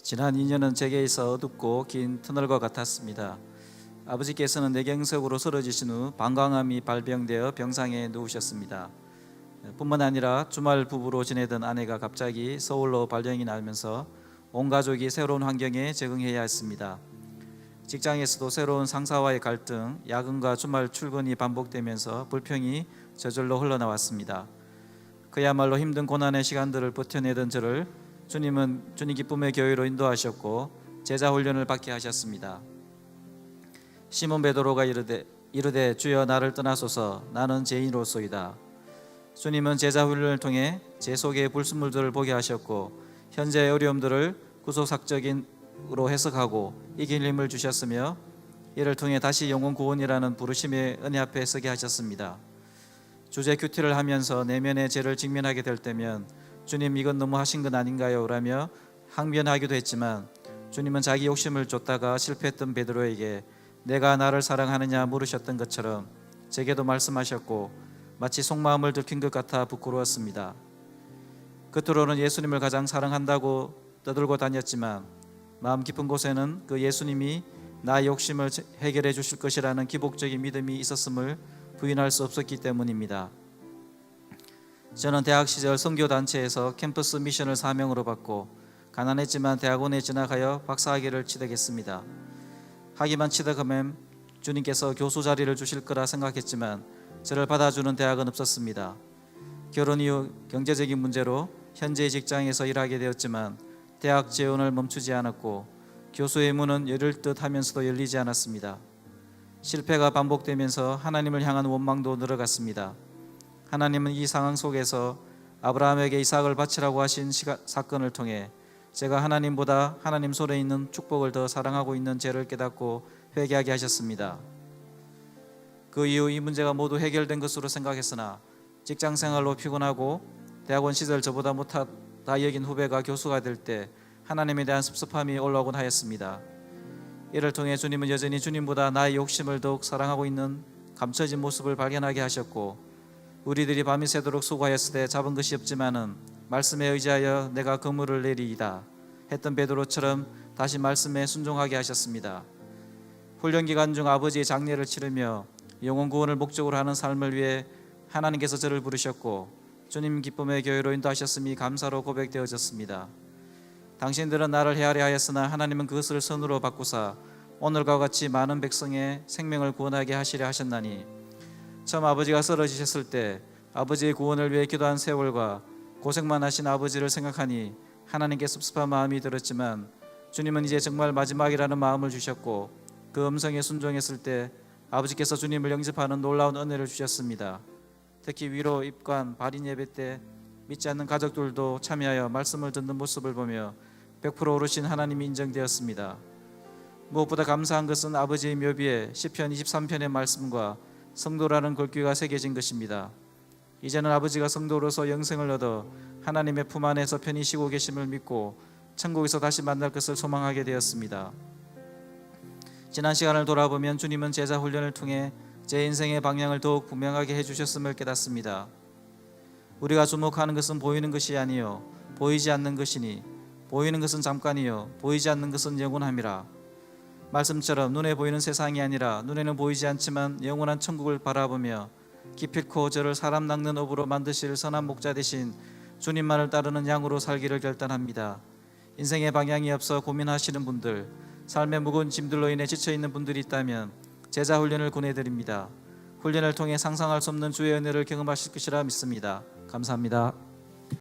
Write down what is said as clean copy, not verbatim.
지난 2년은 제게 있어 어둡고 긴 터널과 같았습니다. 아버지께서는 뇌경색으로 쓰러지신 후 방광암이 발병되어 병상에 누우셨습니다. 뿐만 아니라 주말 부부로 지내던 아내가 갑자기 서울로 발령이 나면서 온 가족이 새로운 환경에 적응해야 했습니다. 직장에서도 새로운 상사와의 갈등, 야근과 주말 출근이 반복되면서 불평이 저절로 흘러나왔습니다. 그야말로 힘든 고난의 시간들을 버텨내던 저를 주님은 주님 기쁨의 교회로 인도하셨고 제자 훈련을 받게 하셨습니다. 시몬 베드로가 이르되 주여 나를 떠나소서 나는 죄인으로소이다. 주님은 제자 훈련을 통해 제 속의 불순물들을 보게 하셨고 현재의 어려움들을 구속사적으로 해석하고 이길 힘을 주셨으며 이를 통해 다시 영혼 구원이라는 부르심의 은혜 앞에 서게 하셨습니다. 주제 큐티를 하면서 내면의 죄를 직면하게 될 때면 주님 이건 너무 하신 건 아닌가요? 라며 항변하기도 했지만 주님은 자기 욕심을 쫓다가 실패했던 베드로에게 내가 나를 사랑하느냐 물으셨던 것처럼 제게도 말씀하셨고 마치 속마음을 들킨 것 같아 부끄러웠습니다. 겉으로는 예수님을 가장 사랑한다고 떠들고 다녔지만 마음 깊은 곳에는 그 예수님이 나의 욕심을 해결해 주실 것이라는 기복적인 믿음이 있었음을 부인할 수 없었기 때문입니다. 저는 대학 시절 선교단체에서 캠퍼스 미션을 사명으로 받고 가난했지만 대학원에 진학하여 박사학위를 취득했습니다. 학위만 취득하면 주님께서 교수 자리를 주실 거라 생각했지만 저를 받아주는 대학은 없었습니다. 결혼 이후 경제적인 문제로 현재 직장에서 일하게 되었지만 대학 재원을 멈추지 않았고 교수의 문은 열릴 듯 하면서도 열리지 않았습니다. 실패가 반복되면서 하나님을 향한 원망도 늘어갔습니다. 하나님은 이 상황 속에서 아브라함에게 이삭을 바치라고 하신 사건을 통해 제가 하나님보다 하나님 손에 있는 축복을 더 사랑하고 있는 죄를 깨닫고 회개하게 하셨습니다. 그 이후 이 문제가 모두 해결된 것으로 생각했으나 직장생활로 피곤하고 대학원 시절 저보다 못하다 여긴 후배가 교수가 될 때 하나님에 대한 섭섭함이 올라오곤 하였습니다. 이를 통해 주님은 여전히 주님보다 나의 욕심을 더욱 사랑하고 있는 감춰진 모습을 발견하게 하셨고 우리들이 밤이 새도록 수고하였을 때 잡은 것이 없지만은 말씀에 의지하여 내가 그물을 내리이다 했던 베드로처럼 다시 말씀에 순종하게 하셨습니다. 훈련 기간 중 아버지의 장례를 치르며 영혼 구원을 목적으로 하는 삶을 위해 하나님께서 저를 부르셨고 주님 기쁨의 교회로 인도하셨음이 감사로 고백되어졌습니다. 당신들은 나를 헤아려 하였으나 하나님은 그것을 선으로 바꾸사 오늘과 같이 많은 백성의 생명을 구원하게 하시려 하셨나니 처음 아버지가 쓰러지셨을 때 아버지의 구원을 위해 기도한 세월과 고생만 하신 아버지를 생각하니 하나님께 섭섭한 마음이 들었지만 주님은 이제 정말 마지막이라는 마음을 주셨고 그 음성에 순종했을 때 아버지께서 주님을 영접하는 놀라운 은혜를 주셨습니다. 특히 위로 입관 발인 예배 때 믿지 않는 가족들도 참여하여 말씀을 듣는 모습을 보며 100% 오르신 하나님이 인정되었습니다. 무엇보다 감사한 것은 아버지의 묘비에 시편 23편의 말씀과 성도라는 글귀가 새겨진 것입니다. 이제는 아버지가 성도로서 영생을 얻어 하나님의 품 안에서 편히 쉬고 계심을 믿고 천국에서 다시 만날 것을 소망하게 되었습니다. 지난 시간을 돌아보면 주님은 제자 훈련을 통해 제 인생의 방향을 더욱 분명하게 해주셨음을 깨닫습니다. 우리가 주목하는 것은 보이는 것이 아니요 보이지 않는 것이니 보이는 것은 잠깐이요 보이지 않는 것은 영원함이라. 말씀처럼 눈에 보이는 세상이 아니라 눈에는 보이지 않지만 영원한 천국을 바라보며 기필코 저를 사람 낚는 업으로 만드실 선한 목자 되신 주님만을 따르는 양으로 살기를 결단합니다. 인생의 방향이 없어 고민하시는 분들, 삶의 무거운 짐들로 인해 지쳐있는 분들이 있다면 제자 훈련을 권해드립니다. 훈련을 통해 상상할 수 없는 주의 은혜를 경험하실 것이라 믿습니다. 감사합니다.